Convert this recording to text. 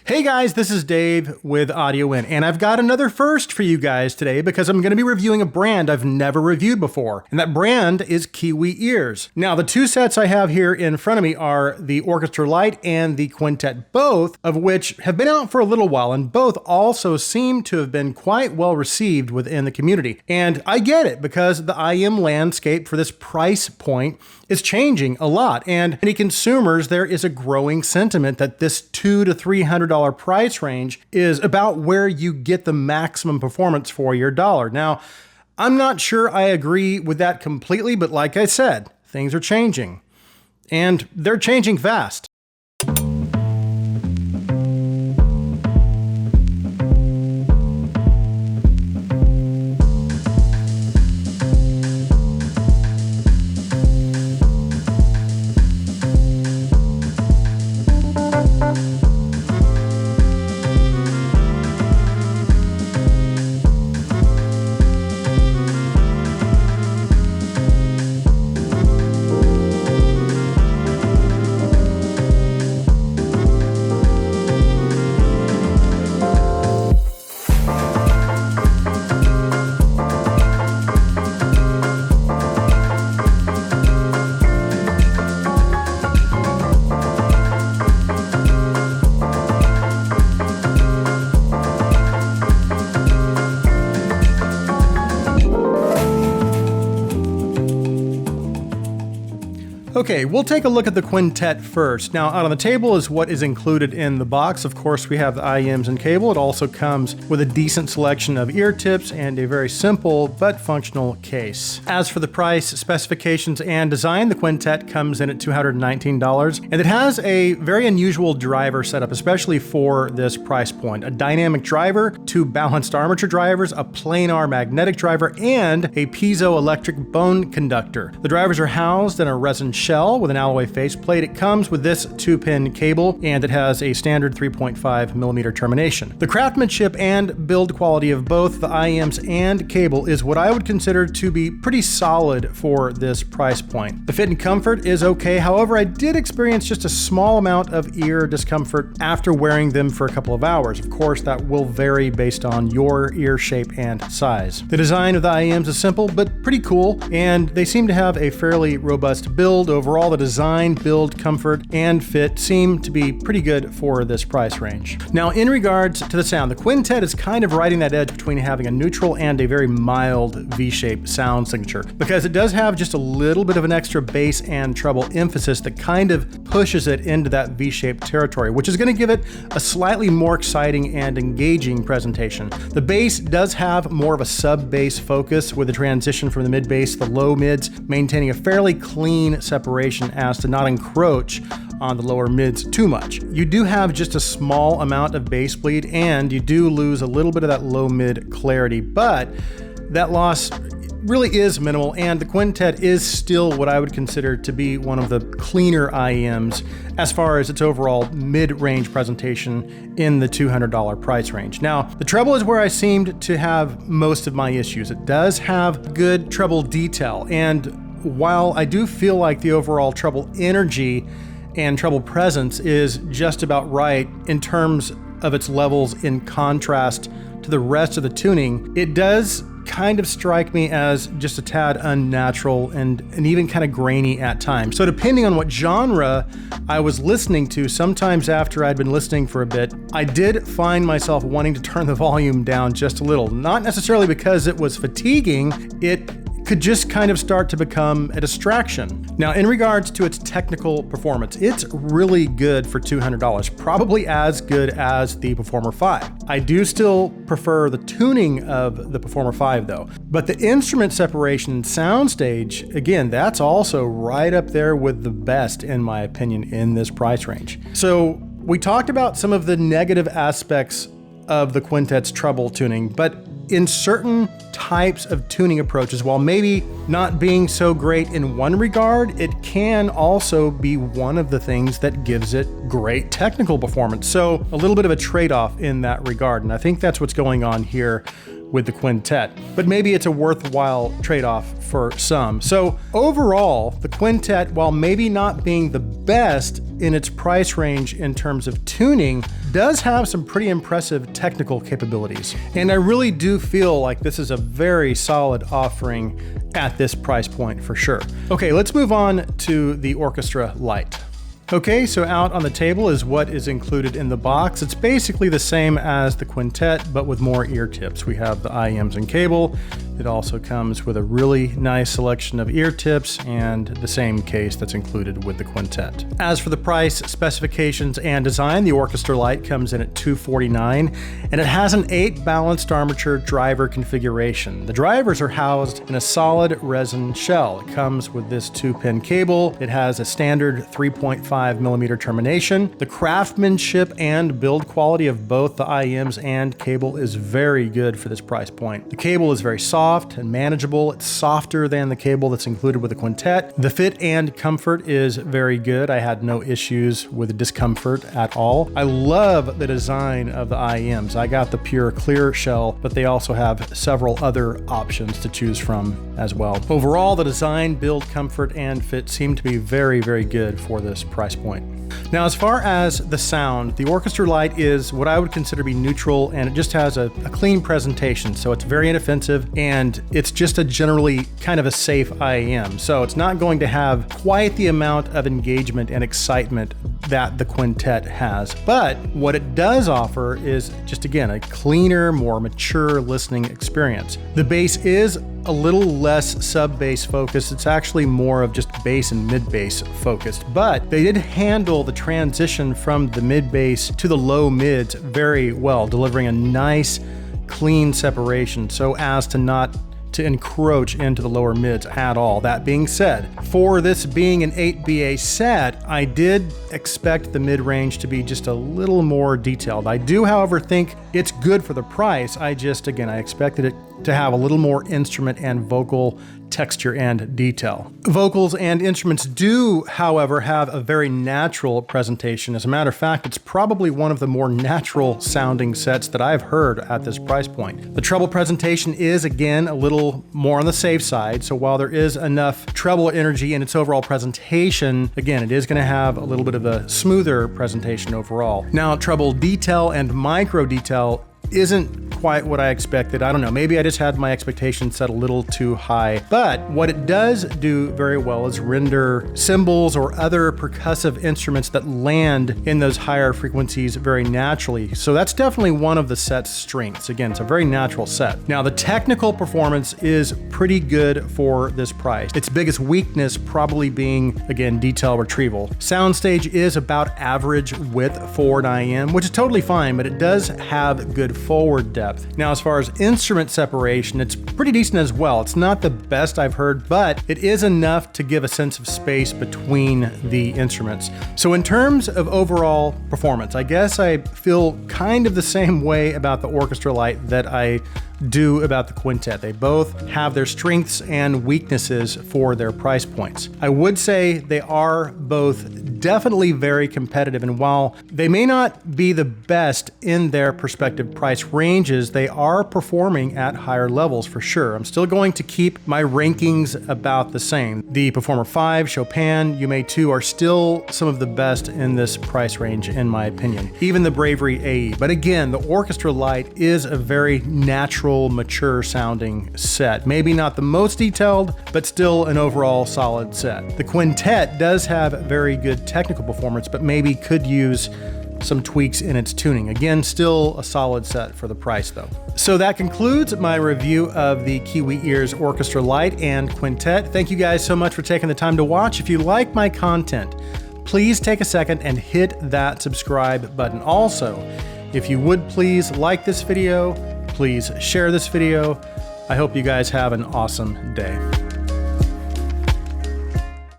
Hey guys, this is Dave with Audio In, and I've got another first for you guys today because I'm going to be reviewing a brand I've never reviewed before, and that brand is KIWI ears. Now, the two sets I have here in front of me are the Orchestra Lite and the Quintet, both of which have been out for a little while, and both also seem to have been quite well received within the community. And I get it, because the IM landscape for this price point is changing a lot, and many consumers, there is a growing sentiment that this $200 to $300 price range is about where you get the maximum performance for your dollar. Now, I'm not sure I agree with that completely, but like I said, things are changing, and they're changing fast. Okay, we'll take a look at the Quintet first. Now, out on the table is what is included in the box. Of course, we have the IMs and cable. It also comes with a decent selection of ear tips and a very simple but functional case. As for the price, specifications, and design, the Quintet comes in at $219, and it has a very unusual driver setup, especially for this price point. A dynamic driver, two balanced armature drivers, a planar magnetic driver, and a piezoelectric bone conductor. The drivers are housed in a resin shell with an alloy faceplate. It comes with this 2-pin cable, and it has a standard 3.5mm termination. The craftsmanship and build quality of both the IMs and cable is what I would consider to be pretty solid for this price point. The fit and comfort is okay. However, I did experience just a small amount of ear discomfort after wearing them for a couple of hours. Of course, that will vary based on your ear shape and size. The design of the IMs is simple but pretty cool, and they seem to have a fairly robust build. Overall, the design, build, comfort, and fit seem to be pretty good for this price range. Now, in regards to the sound, the Quintet is kind of riding that edge between having a neutral and a very mild V-shaped sound signature, because it does have just a little bit of an extra bass and treble emphasis that kind of pushes it into that V-shaped territory, which is going to give it a slightly more exciting and engaging presentation. The bass does have more of a sub-bass focus, with the transition from the mid-bass to the low mids maintaining a fairly clean separation as to not encroach on the lower mids too much. You do have just a small amount of bass bleed, and you do lose a little bit of that low mid clarity, but that loss really is minimal, and the Quintet is still what I would consider to be one of the cleaner IMs as far as its overall mid-range presentation in the $200 price range. Now, the treble is where I seemed to have most of my issues. It does have good treble detail, and while I do feel like the overall treble energy and treble presence is just about right in terms of its levels in contrast to the rest of the tuning, it does kind of strike me as just a tad unnatural and even kind of grainy at times. So depending on what genre I was listening to, sometimes after I'd been listening for a bit, I did find myself wanting to turn the volume down just a little. Not necessarily because it was fatiguing, it could just kind of start to become a distraction. Now, in regards to its technical performance, it's really good for $200, probably as good as the Performer 5. I do still prefer the tuning of the Performer 5 though, but the instrument separation and soundstage, again, that's also right up there with the best in my opinion in this price range. So we talked about some of the negative aspects of the Quintet's treble tuning, but in certain types of tuning approaches, while maybe not being so great in one regard, it can also be one of the things that gives it great technical performance. So a little bit of a trade-off in that regard. And I think that's what's going on here with the quintet, but maybe it's a worthwhile trade-off for some. So overall, the quintet, while maybe not being the best in its price range in terms of tuning, does have some pretty impressive technical capabilities. And I really do feel like this is a very solid offering at this price point for sure. Okay, let's move on to the Orchestra Lite. Okay, so out on the table is what is included in the box. It's basically the same as the quintet, but with more ear tips. We have the IEMs and cable. It also comes with a really nice selection of ear tips and the same case that's included with the quintet. As for the price, specifications, and design, the Orchestra Lite comes in at $249, and it has an 8 balanced armature driver configuration. The drivers are housed in a solid resin shell. It comes with this 2-pin cable. It has a standard 3.5mm termination. The craftsmanship and build quality of both the IEMs and cable is very good for this price point. The cable is very soft and manageable. It's softer than the cable that's included with the quintet. The fit and comfort is very good. I had no issues with discomfort at all. I love the design of the IEMs. I got the pure clear shell, but they also have several other options to choose from as well. Overall, the design, build, comfort, and fit seem to be very, very good for this price point. Now, as far as the sound, the Orchestra Lite is what I would consider to be neutral, and it just has a clean presentation. So it's very inoffensive, and it's just a generally kind of a safe IEM. So it's not going to have quite the amount of engagement and excitement that the quintet has. But what it does offer is just, again, a cleaner, more mature listening experience. The bass is a little less sub-bass focused. It's actually more of just bass and mid-bass focused, but they did handle the transition from the mid-bass to the low mids very well, delivering a nice clean separation so as to not to encroach into the lower mids at all. That being said, for this being an 8BA set, I did expect the mid-range to be just a little more detailed. I do, however, think it's good for the price. I expected it to have a little more instrument and vocal texture and detail. Vocals and instruments do, however, have a very natural presentation. As a matter of fact, it's probably one of the more natural sounding sets that I've heard at this price point. The treble presentation is, again, a little more on the safe side. So while there is enough treble energy in its overall presentation, again, it is going to have a little bit of a smoother presentation overall. Now, treble detail and micro detail isn't quite what I expected. I don't know, maybe I just had my expectations set a little too high. But what it does do very well is render cymbals or other percussive instruments that land in those higher frequencies very naturally. So that's definitely one of the set's strengths. Again, it's a very natural set. Now, the technical performance is pretty good for this price. Its biggest weakness probably being, again, detail retrieval. Soundstage is about average with forward IEM, which is totally fine, but it does have good forward depth. Now, as far as instrument separation, it's pretty decent as well. It's not the best I've heard, but it is enough to give a sense of space between the instruments. So in terms of overall performance, I guess I feel kind of the same way about the Orchestra Lite that I do about the quintet. They both have their strengths and weaknesses for their price points. I would say they are both definitely very competitive, and while they may not be the best in their respective price ranges, they are performing at higher levels for sure. I'm still going to keep my rankings about the same. The Performer 5, Chopin, Yume 2 are still some of the best in this price range in my opinion. Even the Bravery AE. But again, the Orchestra Lite is a very natural, mature sounding set. Maybe not the most detailed, but still an overall solid set. The quintet does have very good technical performance, but maybe could use some tweaks in its tuning. Again, still a solid set for the price though. So that concludes my review of the KIWI Ears Orchestra Lite and Quintet. Thank you guys so much for taking the time to watch. If you like my content, please take a second and hit that subscribe button. Also, if you would please like this video, please share this video. I hope you guys have an awesome day.